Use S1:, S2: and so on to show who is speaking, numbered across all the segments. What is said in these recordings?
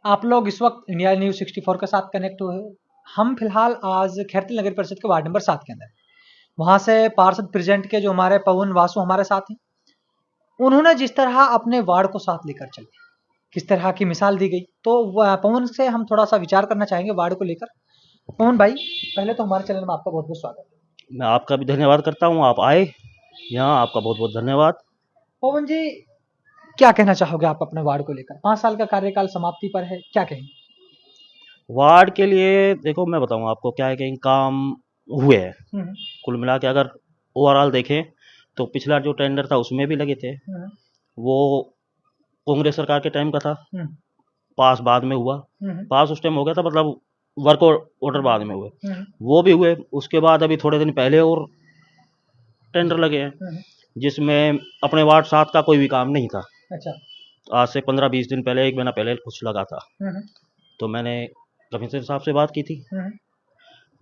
S1: आप लोग इस वक्त इंडिया न्यूज 64 के साथ कनेक्ट हुए हो। हम फिलहाल आज खैरथल नगर परिषद के वार्ड नंबर 7 के अंदर, वहां से पार्षद प्रेजेंट के जो हमारे पवन वासु हमारे साथ हैं, उन्होंने जिस तरह अपने वार्ड को साथ लेकर चले, किस तरह की मिसाल दी गई, तो पवन से हम थोड़ा सा विचार करना चाहेंगे वार्ड को लेकर। पवन भाई, पहले तो हमारे चैनल में आपका बहुत बहुत स्वागत है।
S2: मैं आपका भी धन्यवाद करता हूँ, आप आए यहाँ, आपका बहुत बहुत धन्यवाद।
S1: पवन जी, क्या कहना चाहोगे आप अपने वार्ड को लेकर? 5 साल का कार्यकाल समाप्ति पर है, क्या कहेंगे?
S2: वार्ड के लिए देखो, मैं बताऊँ आपको क्या है कि काम हुए हैं।
S1: हम्म,
S2: कुल मिला के अगर ओवरऑल देखें तो पिछला जो टेंडर था उसमें भी लगे थे,
S1: हम्म,
S2: वो कांग्रेस सरकार के टाइम का था।
S1: हम्म,
S2: पास बाद में हुआ,
S1: हम्म,
S2: पास उस टाइम हो गया था, मतलब वर्क ऑर्डर बाद में हुए,
S1: हम्म,
S2: वो भी हुए। उसके बाद अभी थोड़े दिन पहले और टेंडर लगे हैं,
S1: हम्म,
S2: जिसमें अपने वार्ड 7 का कोई भी काम नहीं था।
S1: अच्छा।
S2: आज से 15-20 दिन पहले, एक महीना पहले कुछ लगा था।
S1: हम्म,
S2: तो मैंने कमिश्नर साहब से बात की थी।
S1: हम्म,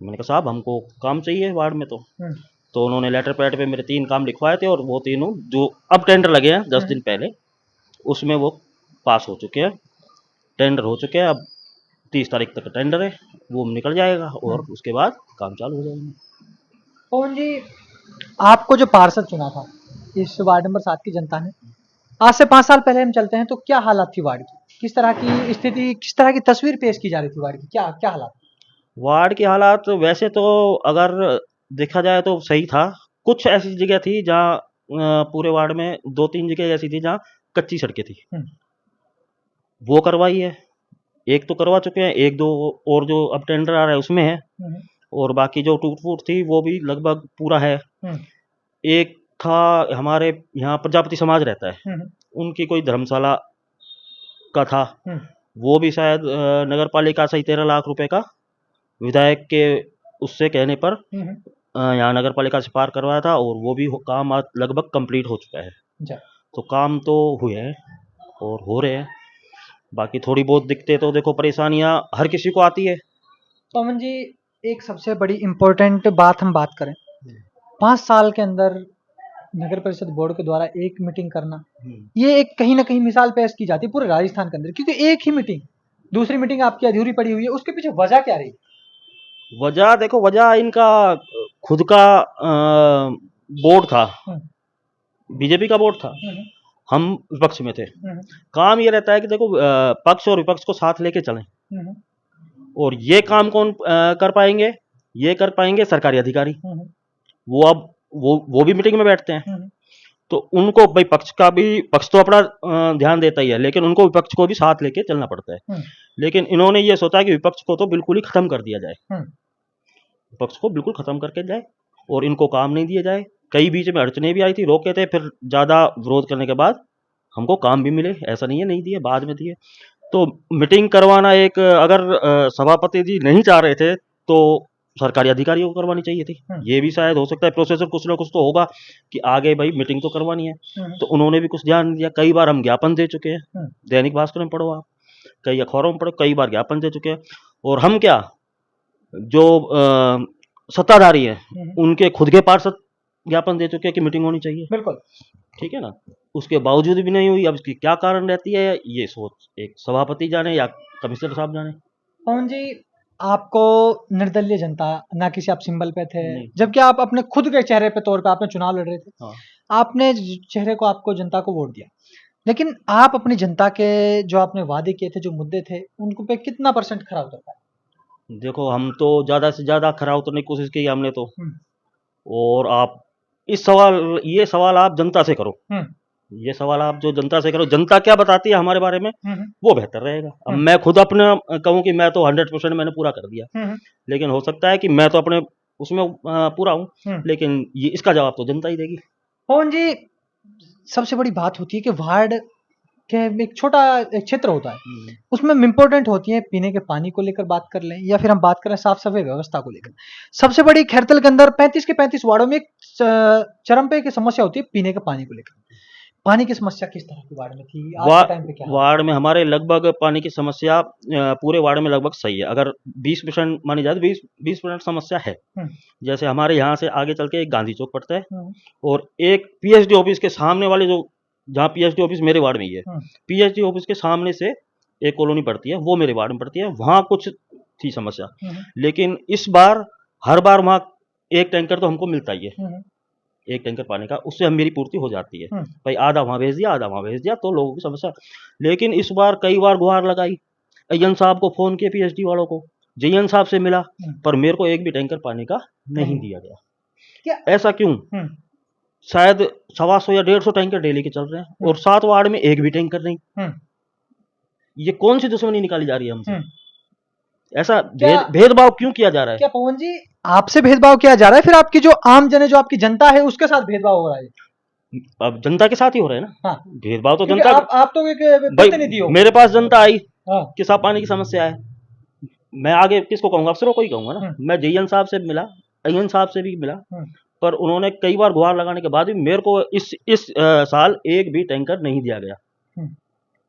S2: मैंने कहा साहब हमको काम चाहिए वार्ड में।
S1: हम्म,
S2: तो उन्होंने लेटर पैड पे मेरे 3 काम लिखवाए थे, और वो तीनों जो अब टेंडर लगे हैं 10
S1: हम्म,
S2: दिन पहले, उसमें वो पास हो चुके हैं, टेंडर हो चुके हैं। अब 30 तारीख तक टेंडर है, वो निकल जाएगा और
S1: हम्म।
S2: उसके बाद काम चालू हो जाएगा।
S1: पवन जी, आपको जो पार्षद चुना था इस वार्ड नंबर 7 की जनता ने, आज से 5 साल पहले हम चलते हैं तो क्या हालात थी वार्ड की? किस तरह की स्थिति, किस तरह की तस्वीर पेश की जा रही थी वार्ड की? क्या क्या हालात?
S2: वार्ड के हालात वैसे तो अगर देखा जाए तो सही था। कुछ ऐसी जगह थी जहाँ पूरे वार्ड में 2-3 जगह ऐसी थी जहाँ कच्ची सड़कें थी,
S1: हम्म,
S2: वो करवाई है। एक तो करवा चुके हैं, एक दो और जो अब टेंडर आ रहा है उसमें है।
S1: हम्म,
S2: और बाकी जो टूट फूट थी वो भी लगभग पूरा है।
S1: हम्म,
S2: एक था, हमारे यहाँ प्रजापति समाज रहता है,
S1: हम्म,
S2: उनकी कोई धर्मशाला का था,
S1: हम्म,
S2: वो भी शायद नगर पालिका से ही 13 लाख रुपए का विधायक के उससे कहने पर
S1: हम्म,
S2: यहाँ नगर पालिका से पार करवाया था, और वो भी काम आज लगभग कंप्लीट हो चुका है।
S1: जा।
S2: तो काम तो हुए हैं और हो रहे हैं। बाकी थोड़ी बहुत दिक्कतें तो देखो, परेशानियाँ हर किसी को आती है।
S1: पवन जी, एक सबसे बड़ी इम्पोर्टेंट बात हम बात करें, 5 साल के अंदर नगर परिषद बोर्ड के द्वारा एक मीटिंग करना, ये एक कहीं ना कहीं मिसाल पेश की जाती है पूरे राजस्थान के अंदर, क्योंकि एक ही मीटिंग, दूसरी मीटिंग आपकी अधूरी पड़ी हुई है। उसके पीछे वजह क्या रही?
S2: वजह देखो, वजह इनका खुद का बोर्ड था,
S1: हम्म,
S2: बीजेपी का बोर्ड था,
S1: हम्म,
S2: हम विपक्ष में थे।
S1: हम्म,
S2: काम ये रहता है कि देखो, पक्ष और विपक्ष को साथ लेके चलें,
S1: हम्म,
S2: और ये काम कौन कर पाएंगे? ये कर पाएंगे सरकारी अधिकारी।
S1: हम्म,
S2: वो अब वो भी मीटिंग में बैठते हैं,
S1: हम्म,
S2: तो उनको भाई पक्ष का भी, पक्ष तो अपना ध्यान देता ही है, लेकिन उनको विपक्ष को भी साथ लेके चलना पड़ता है।
S1: हम्म,
S2: लेकिन इन्होंने ये सोचा कि विपक्ष को तो बिल्कुल ही खत्म कर दिया जाए,
S1: हम्म,
S2: विपक्ष को बिल्कुल खत्म करके जाए, और इनको काम नहीं दिया जाए। कई बीच में अड़चने भी आई थी, रोके थे, फिर ज़्यादा विरोध करने के बाद हमको काम भी मिले, ऐसा नहीं है नहीं दिए, बाद में दिए। तो मीटिंग करवाना, एक अगर सभापति जी नहीं चाह रहे थे तो सरकारी अधिकारियों को करवानी चाहिए थी।
S1: हम्म,
S2: ये भी शायद हो सकता है, प्रोसेसर कुछ ना कुछ तो होगा कि आगे भाई मीटिंग तो करवानी है।
S1: हम्म,
S2: तो उन्होंने भी कुछ ध्यान नहीं दिया। कई बार हम ज्ञापन दे चुके हैं,
S1: हम्म,
S2: दैनिक भास्कर में पढ़ो आप, कई अखबारों में पढ़ो, कई बार ज्ञापन दे चुके हैं। और हम क्या, जो सत्ताधारी हैं,
S1: हम्म,
S2: उनके खुद के पार्षद ज्ञापन दे चुके हैं कि मीटिंग होनी चाहिए,
S1: बिल्कुल।
S2: ठीक है ना। उसके बावजूद भी नहीं हुई। अब इसकी क्या कारण रहती है, ये सोच एक सभापति जाने या कमिश्नर साहब जाने।
S1: पवन जी, आपको निर्दलीय जनता, ना किसी आप सिंबल पे थे,
S2: नहीं।
S1: जबकि आप अपने खुद के चेहरे पे तौर पे आपने चुनाव लड़ रहे थे,
S2: हाँ।
S1: आपने चेहरे को, आपको जनता को वोट दिया, लेकिन आप अपनी जनता के जो आपने वादे किए थे, जो मुद्दे थे, उनको पे कितना परसेंट खरा उतर पाए?
S2: देखो, हम तो ज़्यादा से ज़्यादा खरा उतरने की कोशिश की हमने तो।
S1: हम्म,
S2: और आप ये सवाल आप जनता से करो।
S1: हम्म,
S2: ये सवाल आप जो जनता से करो, जनता क्या बताती है हमारे बारे में,
S1: हम्म,
S2: वो बेहतर रहेगा। अब
S1: हम्म,
S2: मैं खुद अपना कहूँ कि मैं तो 100% मैंने पूरा कर दिया,
S1: हम्म,
S2: लेकिन हो सकता है कि मैं तो अपने उसमें पूरा हूँ,
S1: हम्म।
S2: लेकिन ये इसका जवाब तो जनता ही देगी।
S1: पवन जी, सबसे बड़ी बात होती है कि वार्ड के एक छोटा एक क्षेत्र होता है, उसमें इम्पोर्टेंट होती है पीने के पानी को लेकर बात कर लें, या फिर हम बात करें साफ सफाई व्यवस्था को लेकर। सबसे बड़ी खैरतल के अंदर 35 के 35 वार्डों में एक चरम पे की समस्या होती है पीने के पानी को लेकर। पानी की समस्या किस तरह की वार्ड में थी, आज
S2: वा
S1: के टाइम पे क्या हाल
S2: वार्ड में हमारे लगभग पानी की समस्या पूरे वार्ड में लगभग सही है। अगर 20% मानी जाए तो 20% समस्या है।
S1: है?
S2: जैसे हमारे यहाँ से आगे चल के एक गांधी चौक पड़ता है,
S1: हम्म,
S2: और एक पीएचडी ऑफिस के सामने वाले जो, जहाँ पीएचडी ऑफिस मेरे वार्ड में ही है,
S1: हम्म,
S2: पीएचडी ऑफिस के सामने से एक कॉलोनी पड़ती है, वो मेरे वार्ड में पड़ती है, वहाँ कुछ थी समस्या।
S1: हम्म,
S2: लेकिन इस बार हर बार वहाँ एक टैंकर तो हमको मिलता ही है,
S1: हम्म,
S2: एक टैंकर पानी का, उससे हम मेरी पूर्ति हो जाती है।
S1: हम्म,
S2: भाई आधा वहाँ भेज दिया, आधा वहाँ भेज दिया, तो लोगों की समस्या। लेकिन इस बार कई बार गुहार लगाई, अय्यन साहब को फ़ोन किए, पीएचडी वालों को, जयन साहब से मिला, पर मेरे को एक भी टैंकर पानी का नहीं दिया गया।
S1: क्या?
S2: ऐसा क्यों? शायद 125 या 150 टैंकर डेली के चल रहे हैं और 7 वार्ड में एक भी टैंकर नहीं। ये कौन सी दुश्मनी निकाली जा रही है हमसे? ऐसा
S1: क्या-
S2: भेदभाव क्यों किया जा रहा है?
S1: क्या पवन जी आपसे भेदभाव किया जा रहा है, फिर आपकी जो आम जन है, जो आपकी जनता है, उसके साथ भेदभाव हो रहा है?
S2: अब जनता के साथ ही हो रहा है ना।
S1: हाँ,
S2: भेदभाव तो
S1: क्योंकि
S2: जनता
S1: आप तो एक प्रतिनिधि हो।
S2: मेरे पास जनता आई
S1: हाँ,
S2: कि साहब पानी की समस्या है, मैं आगे किसको कहूंगा? अफसरों को ही कहूंगा ना। मैं जयन साहब से मिला, अय्यन साहब से भी मिला, पर उन्होंने कई बार गुहार लगाने के बाद भी मेरे को इस साल एक भी टैंकर नहीं दिया गया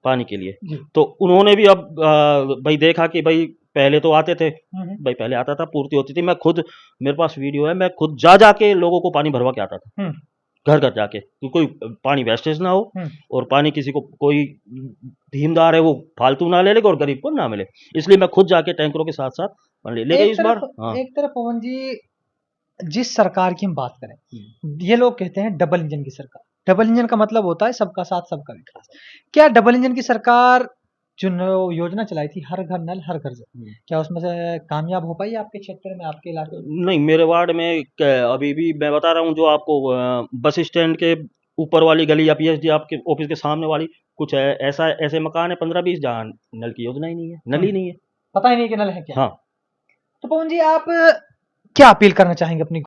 S2: पानी के लिए। तो उन्होंने भी अब भाई देखा कि भाई पहले तो आते थे, भाई पहले आता था, पूर्ति होती थी, मैं खुद, मेरे पास वीडियो है, मैं खुद जा जाके लोगों को पानी भरवा के आता था, घर घर जाके, कि कोई पानी वेस्टेज ना हो और पानी किसी को, कोई धीमदार है वो फालतू ना ले लेगा और गरीब को ना मिले, इसलिए मैं खुद जाके टैंकरों के साथ साथ पानी ले। लेकिन इस बार
S1: एक तरफ पवन जी, जिस सरकार की हम बात करें, ये लोग कहते हैं डबल इंजन की सरकार। डबल इंजन का मतलब होता है सबका साथ सबका विकास। क्या डबल इंजन की सरकार जो योजना चलाई थी, हर घर नल हर घर जल, क्या उसमें से कामयाब हो पाई आपके क्षेत्र में, आपके इलाके में?
S2: नहीं, मेरे वार्ड में अभी भी मैं बता रहा हूँ, जो आपको बस स्टैंड के ऊपर वाली गली या पीएचडी आपके ऑफिस के सामने वाली, कुछ है ऐसा, ऐसे मकान है 15-20 जहाँ नल की योजना ही नहीं है, नल ही नहीं है,
S1: पता ही नहीं कि नल है क्या।
S2: हाँ।
S1: तो पवन जी आप क्या अपील करना चाहेंगे अपनी